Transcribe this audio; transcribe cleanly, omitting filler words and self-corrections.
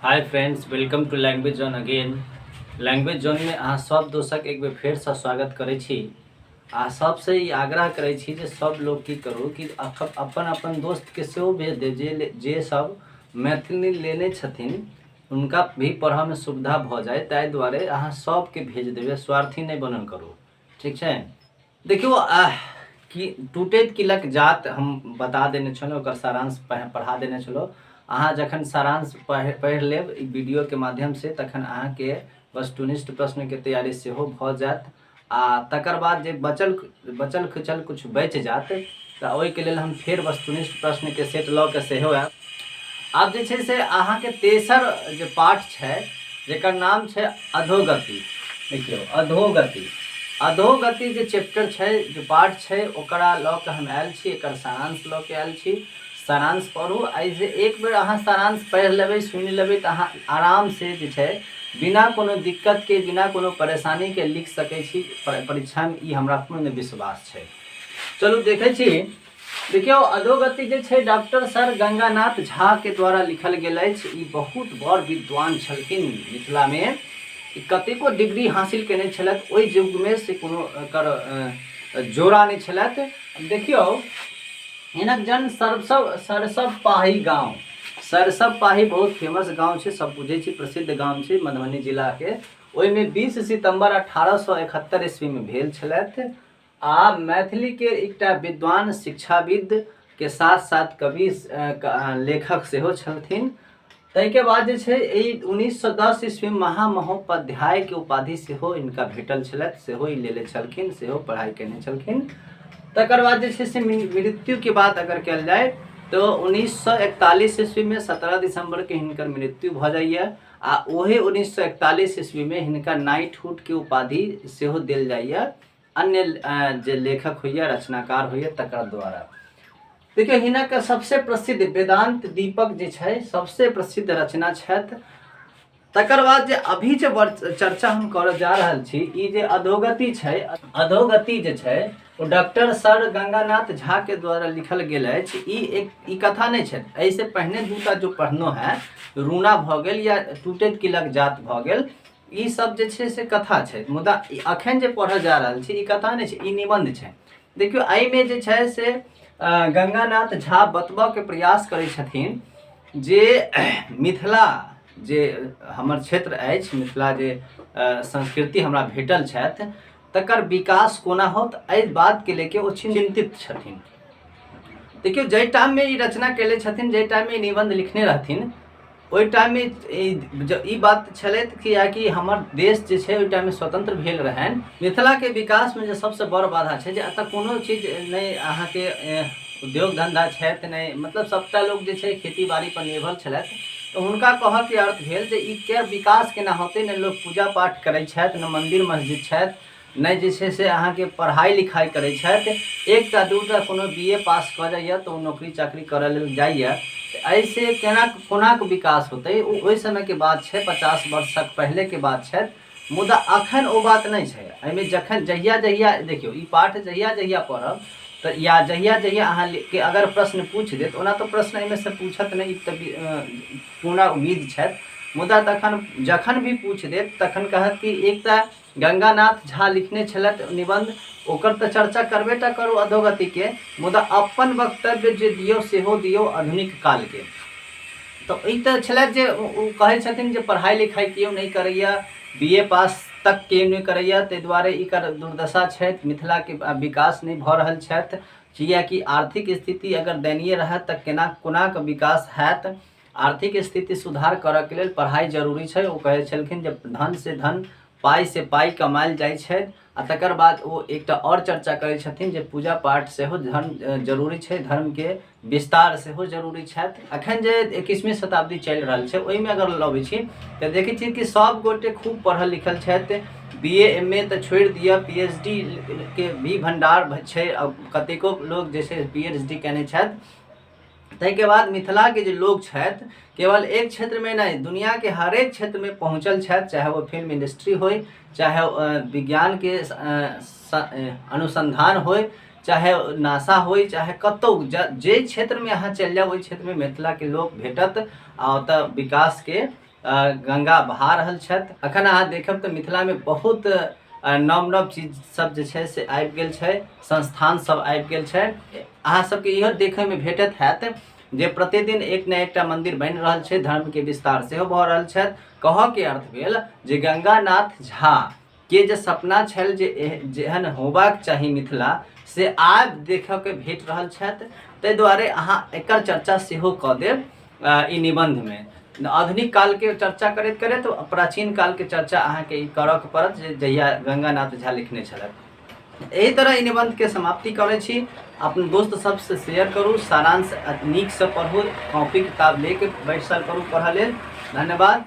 Hi friends, welcome to language zone again. Language zone में अहाँ सब दोस्तक एक बेर फेरसँ स्वागत करै छी। आ सबसे ई आग्रह करै छी जे सब लोग की करू कि अपन अपन दोस्तके सेहो भेज दे जे सब मैथिली लेने छथिन, उनका भी पढ़ऽमे सुविधा भऽ जाए। ताहि दुआरे अहाँ सबके भेज देबै, स्वार्थी नहीं बनल करू, ठीक छै। देखियो कि टूटैत किलक जात हम बता देने छलहुँ, ओकर सारांश पढ़ा देने छलहुँ। अहाँ जखन सारांश पढ़ि लेब ई वीडियो के माध्यम से, तखन अहाँके वस्तुनिष्ठ प्रश्न के तैयारी सेहो भऽ जायत। आ तकर बाद जे बचल खुचल कुछ बचि जायत तऽ ओहिके लेल हम फेर वस्तुनिष्ठ प्रश्न के सेट लऽ के सेहो आयब। आब जे छै से अहाँके तेसर जे पाठ छै, जेकर नाम छै अधोगति। देखियौ, अधोगति जे चैप्टर छै, जे पाठ छै, ओकरा लऽ के हम आयल छी। एकर सारांश लऽ के आयल छी। सारांश पढ़ू। ऐसे एक बेर अहाँ सारांश पढ़ि लेबै, सुनि लेबै तऽ अहाँ आराम से जे छै बिना कोनो दिक्कत के, बिना कोनो परेशानी के लिख सकै छी परीक्षा में। ई हमरा पूर्ण विश्वास छै। चलू देखै छी। देखियौ, अधोगति जे छै डॉक्टर सर गंगानाथ झा के द्वारा लिखल गेल अछि। ई बहुत बड़ विद्वान छलखिन मिथिला में। कतेको डिग्री हासिल केने छलथि। ओहि युग में से कोनो एकर जोड़ा नहीं छलथि। देखियौ, हिनक जन्म सरसब पाही गाँव, सरसब पाही बहुत फेमस गाँव छै, सब बुझे छी, प्रसिद्ध गाँव छै मधुबनी जिला के। ओहिमे 20 सितंबर 1871 ईस्वी में भेल छलथि। आ मैथिली के एकटा विद्वान, शिक्षाविद के साथ साथ कवि लेखक सेहो छलथिन। ताहिके बाद जे छै 1910 ईस्वी में महामहोपाध्याय के उपाधि सेहो इनका भेटल छलथि। सेहो ई लेले छलखिन, सेहो पढ़ाई केने छलखिन। तकर बाद जे छै से मृत्यु के बात अगर कल जाए तो 1941 ईस्वी में 17 दिसंबर के हिनकर मृत्यु भ जाइए। आ ओहे 1941 ईस्वी में हिनका नाइटहुड के उपाधि सेहो देल जाइए अन्य जे लेखक होइए, रचनाकार होइए तकर द्वारा। देखिए, हिनक सबसे प्रसिद्ध वेदांत दीपक जे छै सबसे प्रसिद्ध रचना छथि। तकर बाद जे अभी जे चर्चा हम करऽ जा रहल छी, ई जे अधोगति छै, अधोगति जे छै वो डॉक्टर सर गंगानाथ झा के द्वारा लिखल गेल अछि। ई कथा नहीं छै। ऐसे पहले दूटा जो पढ़नो है, रूना भ गेल या टूटैत किलक जात भ गेल, ई सब जे छै से कथा छै। मुदा अखन जे पढ़ऽ जा रहल छी ई कथा नहीं छै, ई निबंध छै। देखियो, एहि में जे छै से गंगानाथ झा बतबऽ के प्रयास करै छथिन जे मिथिला जे हमर क्षेत्र अछि, मिथिला जे संस्कृति हमरा भेटल छथि, तकर विकास कोना होत, एहि बात के लेके ओ चिंतित छथिन। देखियो, जै टाइम में ई रचना केले छथिन, जै टाइम में निबंध लिखने रहथिन, ओहि टाइम में ई बात छलै कि हमर देश जे छै ओहि टाइम में स्वतंत्र भेल रहन। मिथिला के विकास में जे सबसे बड़ बाधा छै जे एतऽ कोनो चीज नहीं, अहाँ के उद्योग धंधा छथि नहीं, मतलब सबटा लोग जे छै खेती बाड़ी पर निर्भर छलथि। तो हुनका कहऽ के अर्थ भेल जे ई के विकास केना होतै, ने लोग पूजा पाठ करै छथि, ने मंदिर मस्जिद छथि, नहीं जे छै से अहाँ के पढ़ाई लिखाई करै छथि। एकटा दूटा कोनो BA पास कऽ जाइए तो नौकरी चाकरी करऽ लेल जाइए। ऐसे कोना के विकास होते, ओहि समय के बात छै, 50 वर्षक पहले के बात छै। मुदा अखन ओ बात नहीं छै। एहिमे जखन जहिया देखियो, ई पाठ जहिया पढ़ब तो या जहिया अहाँ के अगर प्रश्न पूछ देत, ओना तो प्रश्न एहिमे से पूछत नहीं, पूर्ण उम्मीद छै। मुदा जखन भी पूछ देत तखन कहत कि एकटा गंगानाथ झा लिखने छलथि निबंध, ओकर तो चर्चा करबे टा करू अधोगति के, मुदा अपन वक्तव्य जे दियो सेहो दियो आधुनिक काल के। तो ई तो छलथि जे ओ कहै छथिन जे पढ़ाई लिखाई केओ नहीं करैया, BA पास तक केओ नहीं करैया, ताहि दुआरे एकर दुर्दशा छै, मिथिला के विकास नहीं भऽ रहल छथि। कियाकि आर्थिक स्थिति अगर दयनीय रहत तऽ कोना के विकास हैत। आर्थिक स्थिति सुधार करऽ के लेल पढ़ाई जरूरी छै। ओ कहै छलखिन जे धन से धन, पाई से पाई कमायल जाइ छै। आ तकर बाद वो एकटा और चर्चा करै छथिन जे पूजा पाठ सेहो धर्म जरूरी छै, धर्म के विस्तार सेहो जरूरी छथि। अखन जे 21वीं शताब्दी चलि रहल छै, ओहिमे अगर लबै छी तऽ देखै छी कि सब गोटे खूब पढ़ल लिखल छथि। BA MA तऽ छोड़ि दिअ, PhD के भी भंडार छै। कतेको लोग जे छै PhD केने छथि। ताहिके बाद मिथिला के जे लोग छथि, केवल एक क्षेत्र में नहीं, दुनिया के हर एक क्षेत्र में पहुँचल छथि। चाहे वो फिल्म इंडस्ट्री होय, चाहे विज्ञान के अनुसंधान होय, चाहे नासा होय, चाहे कतौ जे क्षेत्र में अहाँ चलि जाउ, ओहि क्षेत्र में मिथिला के लोग भेटत। आ ओतऽ विकास के गंगा बहा रहल छथि। अखन अहाँ देखब तऽ मिथिलामे बहुत नव नव चीज सब जे छै से आबि गेल छै, संस्थान सब आबि गेल छै। अहाँ सबके इहो देखैमे भेटत हैत जे प्रतिदिन एक न एकटा मंदिर बनि रहल छै, धर्म के विस्तार सेहो भऽ रहल छथि। कहऽ के अर्थ भेल जे गंगानाथ झा के जे सपना छल जे जेहन होबाक चाही मिथिला, से आब देखऽ के भेट रहल छथि। ताहि दुआरे अहाँ एकर चर्चा सेहो कऽ देब ई निबंधमे। आधुनिक काल के चर्चा करैत करैत प्राचीन काल के चर्चा अहाँके ई करऽ के पड़त जे जहिया गंगानाथ झा लिखने छलथि। एही तरह ई निबंध के समाप्ति करै छी। अपन दोस्त सबसे शेयर करू, सारांश नीक से पढ़ू, कॉपी किताब लेके बैसल करू पढ़ऽ लेल। धन्यवाद।